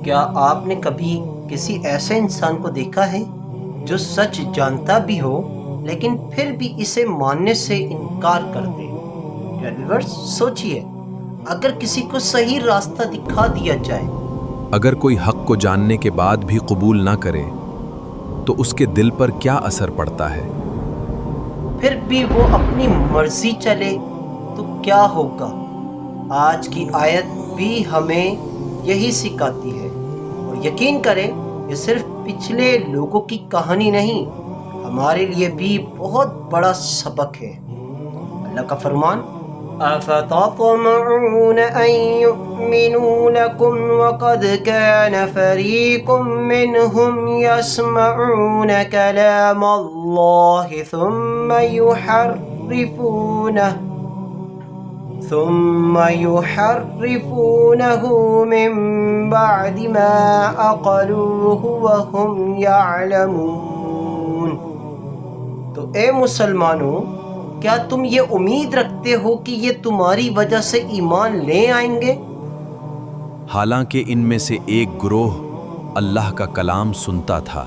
کیا آپ نے کبھی کسی ایسے انسان کو دیکھا ہے جو سچ جانتا بھی ہو لیکن پھر بھی اسے ماننے سے انکار کر دے؟ ویورز سوچئے، اگر کسی کو صحیح راستہ دکھا دیا جائے، اگر کوئی حق کو جاننے کے بعد بھی قبول نہ کرے تو اس کے دل پر کیا اثر پڑتا ہے؟ پھر بھی وہ اپنی مرضی چلے تو کیا ہوگا؟ آج کی آیت بھی ہمیں یہی سکھاتی ہے، اور یقین کریں یہ صرف پچھلے لوگوں کی کہانی نہیں، ہمارے لیے بھی بہت بڑا سبق ہے۔ اللہ کا فرمان، أَفَتَطْمَعُونَ أَن يُؤْمِنُوا لَكُمْ وَقَدْ كَانَ فَرِيقٌ مِّنْهُمْ يَسْمَعُونَ كَلَامَ اللَّهِ ثُمَّ يُحَرِّفُونَهُ مِن بَعْدِ مَا عَقَلُوهُ وَهُمْ يَعْلَمُونَ۔ تو اے مسلمانوں، کیا تم یہ امید رکھتے ہو کہ یہ تمہاری وجہ سے ایمان لے آئیں گے؟ حالانکہ ان میں سے ایک گروہ اللہ کا کلام سنتا تھا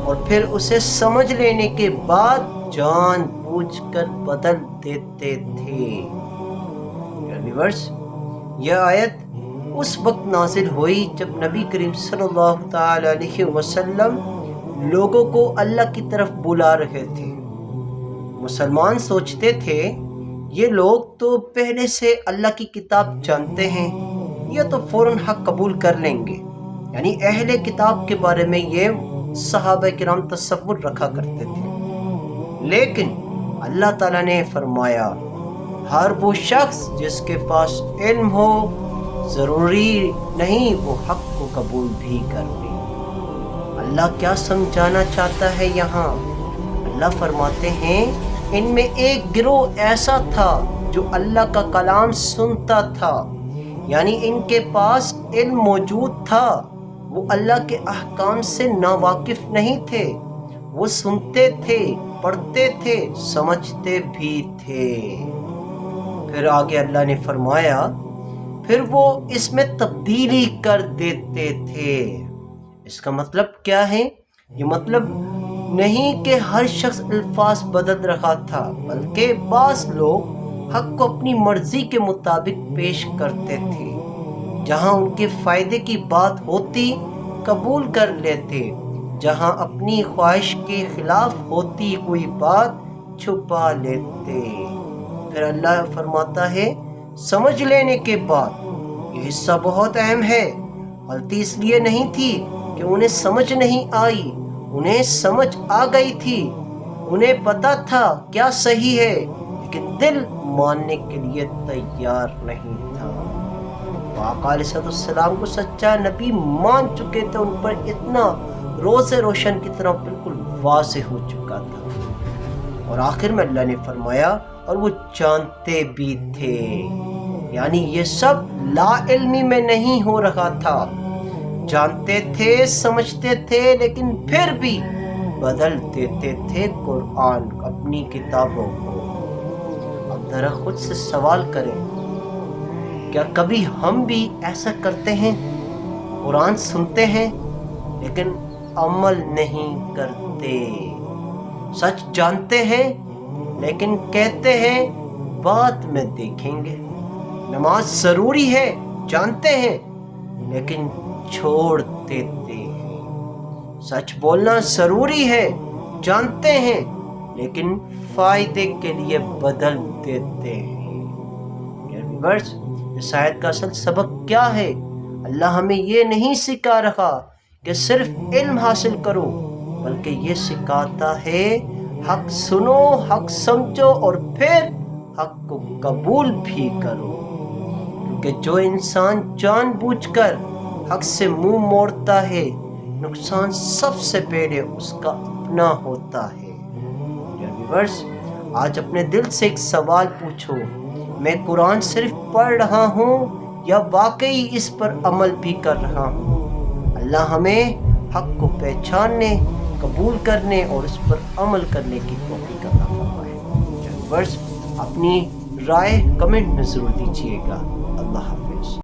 اور پھر اسے سمجھ لینے کے بعد جان بوجھ کر بدل دیتے تھے۔ ویورز، یہ آیت اس وقت نازل ہوئی جب نبی کریم صلی اللہ تعالی علیہ وسلم لوگوں کو اللہ کی طرف بلا رہے تھے۔ مسلمان سوچتے تھے یہ لوگ تو پہلے سے اللہ کی کتاب جانتے ہیں، یہ تو فوراً حق قبول کر لیں گے، یعنی اہل کتاب کے بارے میں یہ صحابہ کرام تصور رکھا کرتے تھے۔ لیکن اللہ تعالیٰ نے فرمایا ہر وہ شخص جس کے پاس علم ہو ضروری نہیں وہ حق کو قبول بھی کر لے۔ اللہ کیا سمجھانا چاہتا ہے یہاں؟ اللہ فرماتے ہیں ان میں ایک گروہ ایسا تھا جو اللہ کا کلام سنتا تھا، یعنی ان کے پاس علم موجود تھا، وہ اللہ کے احکام سے ناواقف نہیں تھے، وہ سنتے تھے، پڑھتے تھے، سمجھتے بھی تھے۔ پھر آگے اللہ نے فرمایا پھر وہ اس میں تبدیلی کر دیتے تھے۔ اس کا مطلب کیا ہے؟ یہ مطلب نہیں کہ ہر شخص الفاظ بدل رہا تھا، بلکہ بعض لوگ حق کو اپنی مرضی کے مطابق پیش کرتے تھے، جہاں ان کے فائدے کی بات ہوتی قبول کر لیتے، جہاں اپنی خواہش کے خلاف ہوتی کوئی بات چھپا لیتے۔ پھر اللہ فرماتا ہے سمجھ لینے کے بعد، یہ حصہ بہت اہم ہے۔ غلطی اس لیے نہیں تھی کہ انہیں سمجھ نہیں آئی، انہیں سمجھ آ گئی تھی، انہیں پتا تھا کیا صحیح ہے، لیکن دل ماننے کے لیے تیار نہیں تھا۔ آقا علیہ السلام کو سچا نبی مان چکے تھے، ان پر اتنا روز روشن کی طرح بالکل واضح ہو چکا تھا۔ اور آخر میں اللہ نے فرمایا اور وہ جانتے بھی تھے، یعنی یہ سب لا علمی میں نہیں ہو رہا تھا، جانتے تھے، سمجھتے تھے، لیکن پھر بھی بدل دیتے تھے قرآن اپنی کتابوں کو۔ اب ذرا خود سے سوال کریں، کیا کبھی ہم بھی ایسا کرتے ہیں؟ قرآن سنتے ہیں لیکن عمل نہیں کرتے، سچ جانتے ہیں لیکن کہتے ہیں بعد میں دیکھیں گے، نماز ضروری ہے جانتے ہیں لیکن چھوڑ دیتے ہیں، سچ بولنا ضروری ہے جانتے ہیں لیکن فائدے کے لیے بدل دیتے ہیں۔ ویورز، اس آیت کا اصل سبق کیا ہے؟ اللہ ہمیں یہ نہیں سکھا رہا کہ صرف علم حاصل کرو، بلکہ یہ سکھاتا ہے حق سنو، حق سمجھو اور پھر حق کو قبول بھی کرو، کیونکہ جو انسان جان بوجھ کر حق سے منہ موڑتا ہے نقصان سب سے پہلے اس کا اپنا ہوتا ہے۔ ویورز، آج اپنے دل سے ایک سوال پوچھو، میں قرآن صرف پڑھ رہا ہوں یا واقعی اس پر عمل بھی کر رہا ہوں؟ اللہ ہمیں حق کو پہچاننے، قبول کرنے اور اس پر عمل کرنے کی توفیق عطا فرمائے۔ ویورز، اپنی رائے کمنٹ میں ضرور دیجیے گا۔ اللہ حافظ۔